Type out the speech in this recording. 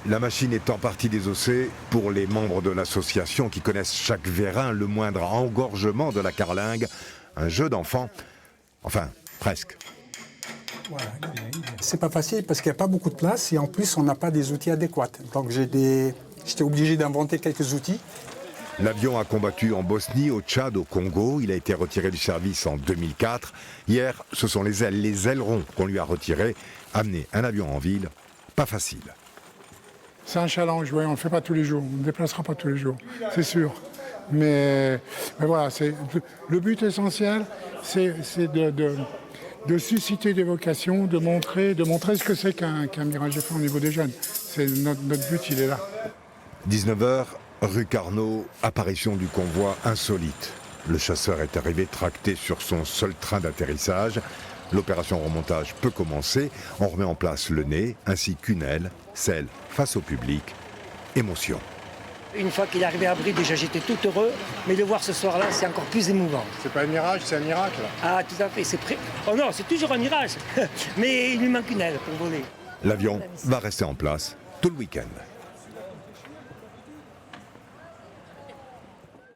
La machine est en partie désossée pour les membres de l'association qui connaissent chaque vérin, le moindre engorgement de la carlingue. Un jeu d'enfant, enfin, presque. C'est pas facile parce qu'il n'y a pas beaucoup de place et en plus on n'a pas des outils adéquats. Donc j'étais obligé d'inventer quelques outils. L'avion a combattu en Bosnie, au Tchad, au Congo. Il a été retiré du service en 2004. Hier, ce sont les ailes, les ailerons qu'on lui a retirés. Amener un avion en ville, pas facile. C'est un challenge, oui, on ne le fait pas tous les jours, on ne déplacera pas tous les jours, c'est sûr. Mais voilà, le but essentiel, c'est de susciter des vocations, de montrer ce que c'est qu'un Mirage F1 au niveau des jeunes. Notre but, il est là. 19h, rue Carnot, apparition du convoi insolite. Le chasseur est arrivé tracté sur son seul train d'atterrissage. L'opération remontage peut commencer. On remet en place le nez ainsi qu'une aile, celle face au public. Émotion. Une fois qu'il est arrivé à Brie, déjà j'étais tout heureux, mais le voir ce soir-là, c'est encore plus émouvant. C'est pas un mirage, c'est un miracle. Ah, tout à fait, c'est prêt. Oh non, c'est toujours un mirage, mais il lui manque une aile pour voler. L'avion va rester en place tout le week-end.